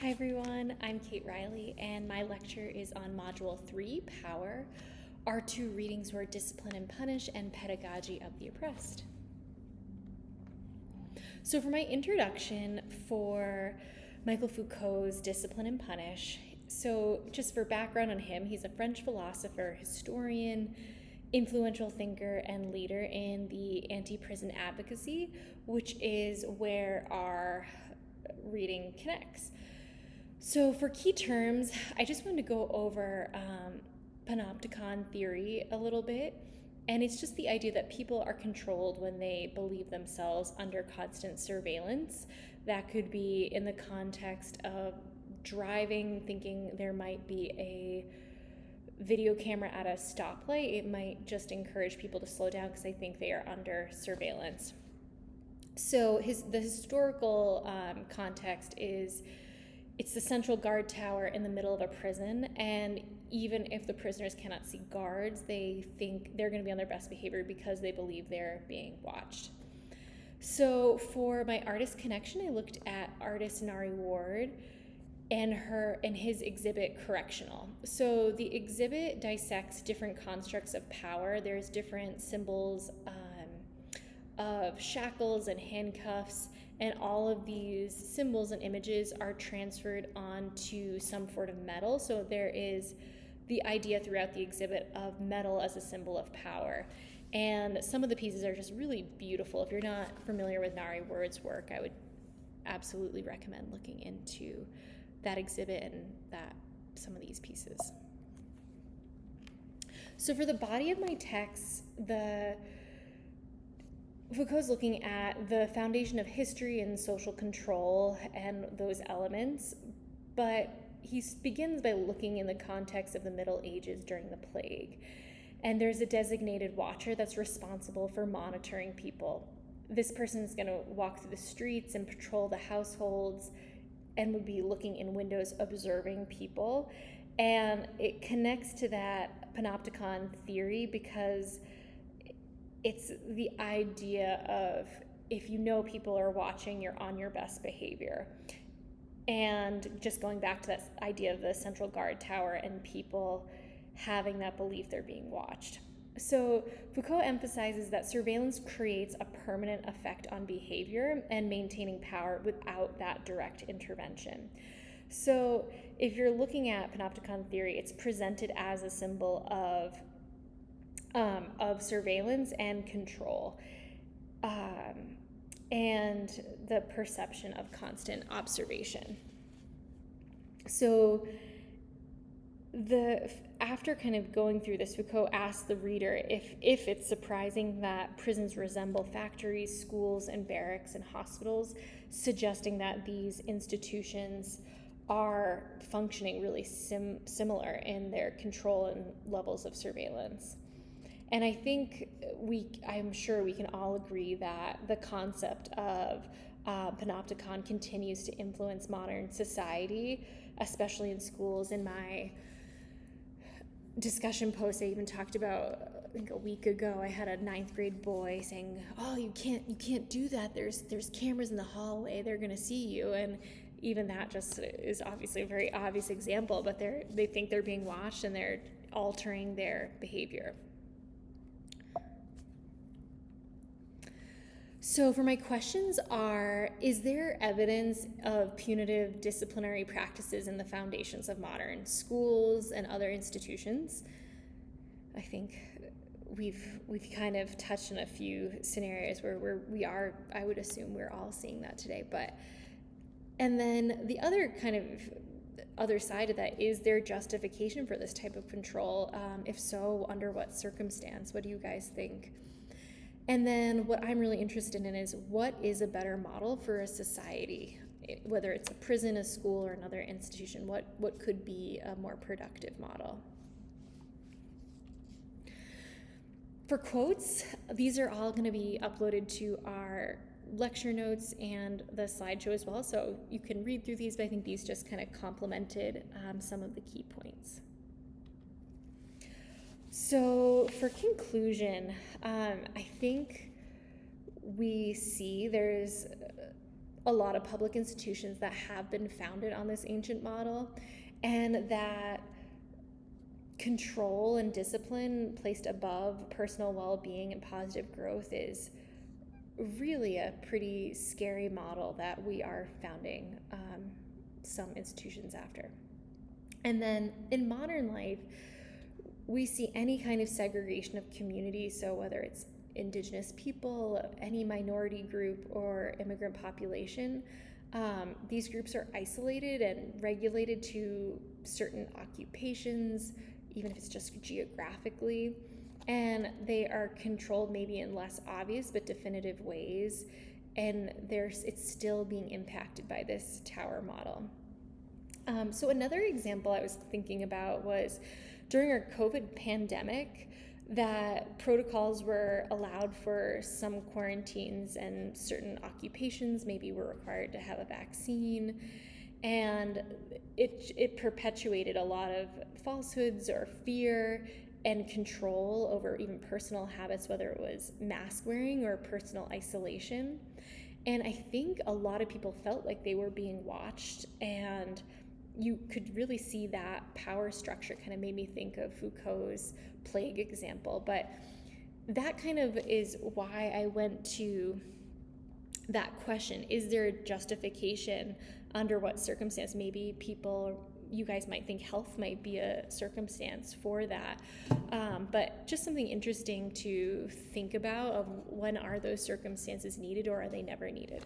Hi everyone, I'm Kate Riley and my lecture is on Module 3, Power. Our two readings were Discipline and Punish and Pedagogy of the Oppressed. So for my introduction for Michael Foucault's Discipline and Punish, so just for background on him, he's a French philosopher, historian, influential thinker, and leader in the anti-prison advocacy, which is where our reading connects. So for key terms, I just wanted to go over panopticon theory a little bit. And it's just the idea that people are controlled when they believe themselves under constant surveillance. That could be in the context of driving, thinking there might be a video camera at a stoplight. It might just encourage people to slow down because they think they are under surveillance. So the historical context is it's the central guard tower in the middle of a prison, and even if the prisoners cannot see guards, they think they're going to be on their best behavior because they believe they're being watched. So for my artist connection, I looked at artist Nari Ward and his exhibit Correctional. So the exhibit dissects different constructs of power. There's different symbols of shackles and handcuffs, and all of these symbols and images are transferred onto some sort of metal. So there is the idea throughout the exhibit of metal as a symbol of power. And some of the pieces are just really beautiful. If you're not familiar with Nari Ward's work, I would absolutely recommend looking into that exhibit and some of these pieces. So for the body of my text, Foucault's looking at the foundation of history and social control and those elements, but he begins by looking in the context of the Middle Ages during the plague. And there's a designated watcher that's responsible for monitoring people. This person is going to walk through the streets and patrol the households and would be looking in windows observing people. And it connects to that panopticon theory because it's the idea of if you know people are watching, you're on your best behavior. And just going back to that idea of the central guard tower and people having that belief they're being watched. So Foucault emphasizes that surveillance creates a permanent effect on behavior and maintaining power without that direct intervention. So if you're looking at panopticon theory, it's presented as a symbol of surveillance and control, and the perception of constant observation. So after kind of going through this, Foucault asks the reader if it's surprising that prisons resemble factories, schools, and barracks and hospitals, suggesting that these institutions are functioning really similar in their control and levels of surveillance. And I think I'm sure we can all agree that the concept of panopticon continues to influence modern society, especially in schools. In my discussion post, I even talked about, I think a week ago, I had a 9th grade boy saying, "Oh, you can't do that. There's cameras in the hallway. They're going to see you." And even that just is obviously a very obvious example, but they think they're being watched and they're altering their behavior. So for my questions is there evidence of punitive disciplinary practices in the foundations of modern schools and other institutions? I think we've kind of touched on a few scenarios where we are, I would assume we're all seeing that today. And then the other side of that, is there justification for this type of control? If so, under what circumstance? What do you guys think? And then what I'm really interested in is what is a better model for a society, whether it's a prison, a school, or another institution. What could be a more productive model? For quotes, these are all going to be uploaded to our lecture notes and the slideshow as well, so you can read through these, but I think these just kind of complemented some of the key points. So for conclusion, I think we see there's a lot of public institutions that have been founded on this ancient model, and that control and discipline placed above personal well-being and positive growth is really a pretty scary model that we are founding some institutions after. And then in modern life, we see any kind of segregation of community, so whether it's Indigenous people, any minority group, or immigrant population, these groups are isolated and regulated to certain occupations, even if it's just geographically, and they are controlled maybe in less obvious but definitive ways, and it's still being impacted by this tower model. So another example I was thinking about was during our COVID pandemic, that protocols were allowed for some quarantines, and certain occupations maybe were required to have a vaccine, and it perpetuated a lot of falsehoods or fear and control over even personal habits, whether it was mask wearing or personal isolation. And I think a lot of people felt like they were being watched, and you could really see that power structure. Kind of made me think of Foucault's plague example, but that kind of is why I went to that question. Is there a justification? Under what circumstance? Maybe you guys might think health might be a circumstance for that, but just something interesting to think about of when are those circumstances needed, or are they never needed?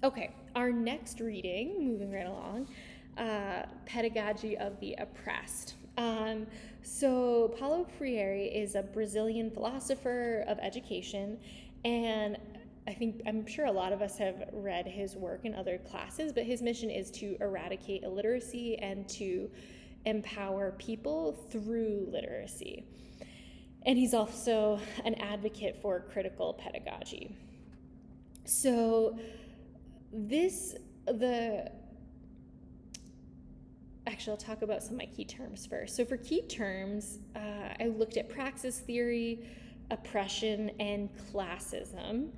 Okay, our next reading, moving right along, Pedagogy of the Oppressed. So Paulo Freire is a Brazilian philosopher of education, and I'm sure a lot of us have read his work in other classes, but his mission is to eradicate illiteracy and to empower people through literacy. And he's also an advocate for critical pedagogy. So Actually, I'll talk about some of my key terms first. So for key terms, I looked at praxis theory, oppression, and classism.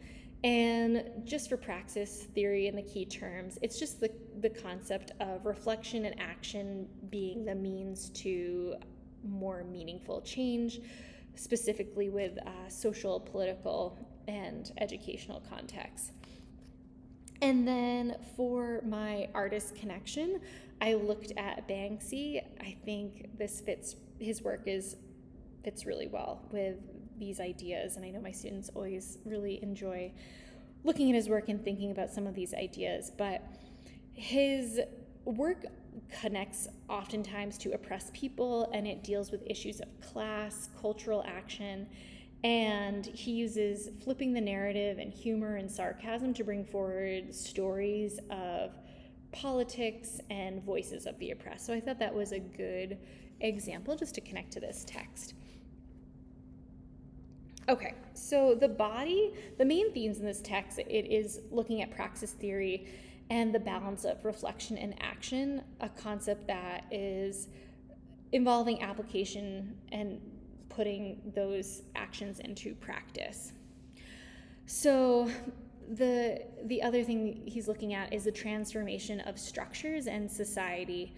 And just for praxis theory and the key terms, it's just the concept of reflection and action being the means to more meaningful change, specifically with social, political, and educational contexts. And then for my artist connection, I looked at Banksy. I think his work fits really well with these ideas, and I know my students always really enjoy looking at his work and thinking about some of these ideas, but his work connects oftentimes to oppressed people, and it deals with issues of class, cultural action, and he uses flipping the narrative and humor and sarcasm to bring forward stories of politics and voices of the oppressed. So I thought that was a good example just to connect to this text. Okay, so the main themes in this text, it is looking at praxis theory and the balance of reflection and action, a concept that is involving application and putting those actions into practice. So the other thing he's looking at is the transformation of structures and society,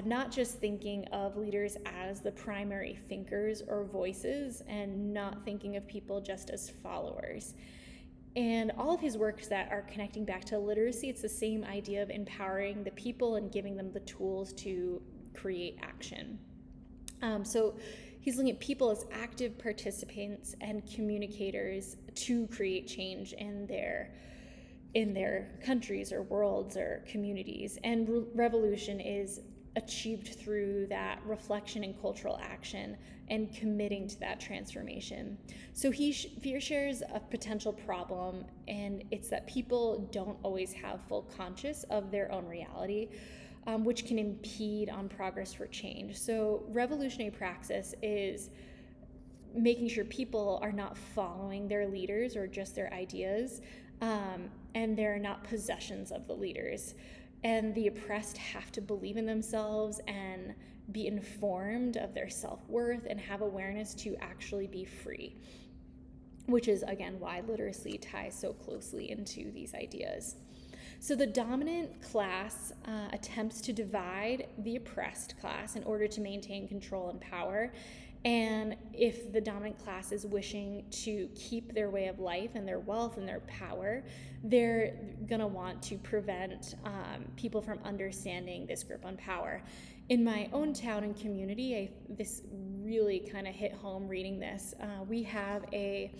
not just thinking of leaders as the primary thinkers or voices, and not thinking of people just as followers. And all of his works that are connecting back to literacy, it's the same idea of empowering the people and giving them the tools to create action. So he's looking at people as active participants and communicators to create change in their countries or worlds or communities. And revolution is achieved through that reflection and cultural action and committing to that transformation. So he shares a potential problem, and it's that people don't always have full conscious of their own reality, which can impede on progress for change. So revolutionary praxis is making sure people are not following their leaders or just their ideas, and they're not possessions of the leaders. And the oppressed have to believe in themselves and be informed of their self-worth and have awareness to actually be free. which is, again, why literacy ties so closely into these ideas. So the dominant class attempts to divide the oppressed class in order to maintain control and power. And if the dominant class is wishing to keep their way of life and their wealth and their power, they're going to want to prevent people from understanding this grip on power. In my own town and community, this really kind of hit home reading this. We have a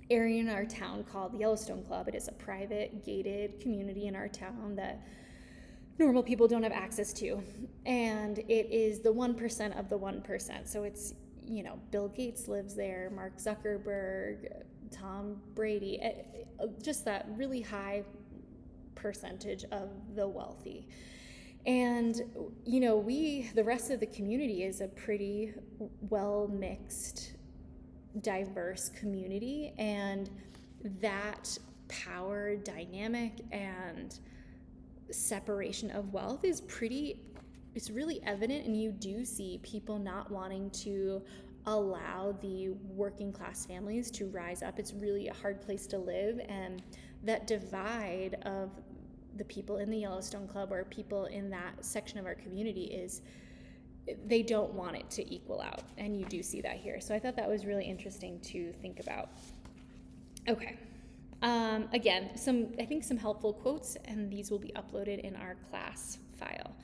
area in our town called the Yellowstone Club. It is a private, gated community in our town that normal people don't have access to. And it is the 1% of the 1%. So it's, Bill Gates lives there, Mark Zuckerberg, Tom Brady, just that really high percentage of the wealthy. And, the rest of the community is a pretty well-mixed, diverse community, and that power dynamic and separation of wealth is really evident, and you do see people not wanting to allow the working class families to rise up. It's really a hard place to live, and that divide of the people in the Yellowstone Club or people in that section of our community is they don't want it to equal out, and you do see that here. So I thought that was really interesting to think about. Okay. Again, some helpful quotes, and these will be uploaded in our class file.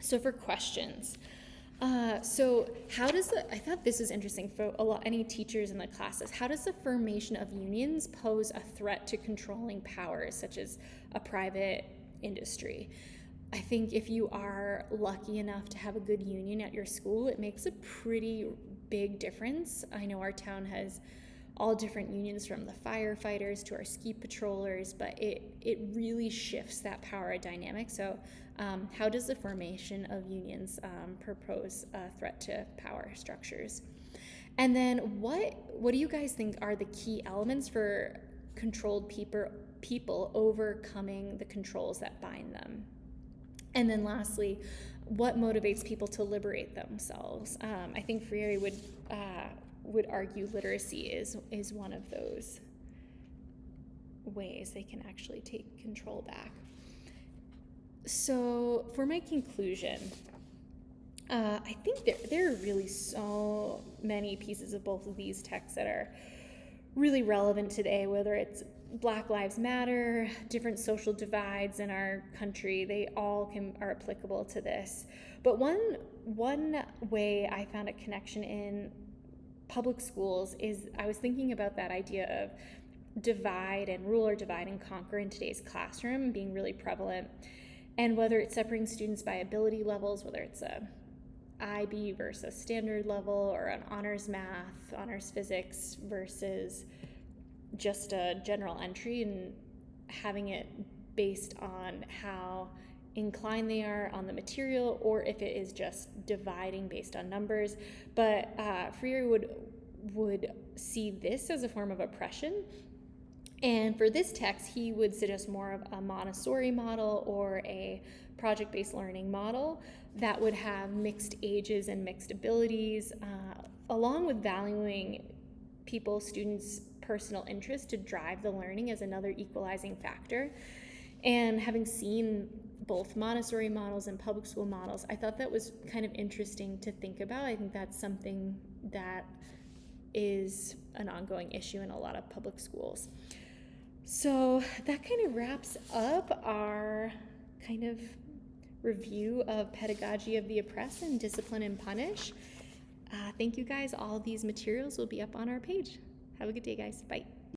So for questions, I thought this was interesting for any teachers in the classes. How does the formation of unions pose a threat to controlling powers, such as a private industry? I think if you are lucky enough to have a good union at your school, it makes a pretty big difference. I know our town has all different unions, from the firefighters to our ski patrollers, but it really shifts that power dynamic. So how does the formation of unions propose a threat to power structures? And then what do you guys think are the key elements for controlled people overcoming the controls that bind them? And then lastly, what motivates people to liberate themselves? I think Freire would argue literacy is one of those ways they can actually take control back. So for my conclusion, I think there are really so many pieces of both of these texts that are really relevant today, whether it's Black Lives Matter, different social divides in our country, they all are applicable to this. But one way I found a connection in public schools is I was thinking about that idea of divide and rule, or divide and conquer in today's classroom being really prevalent. And whether it's separating students by ability levels, whether it's a IB versus standard level, or an honors math, honors physics versus just a general entry, and having it based on how inclined they are on the material, or if it is just dividing based on numbers. But Freire would see this as a form of oppression. And for this text, he would suggest more of a Montessori model or a project-based learning model that would have mixed ages and mixed abilities, along with valuing students' personal interest to drive the learning as another equalizing factor. And having seen both Montessori models and public school models, I thought that was kind of interesting to think about. I think that's something that is an ongoing issue in a lot of public schools. So that kind of wraps up our kind of review of Pedagogy of the Oppressed and Discipline and Punish. Thank you guys. All of these materials will be up on our page. Have a good day, guys. Bye.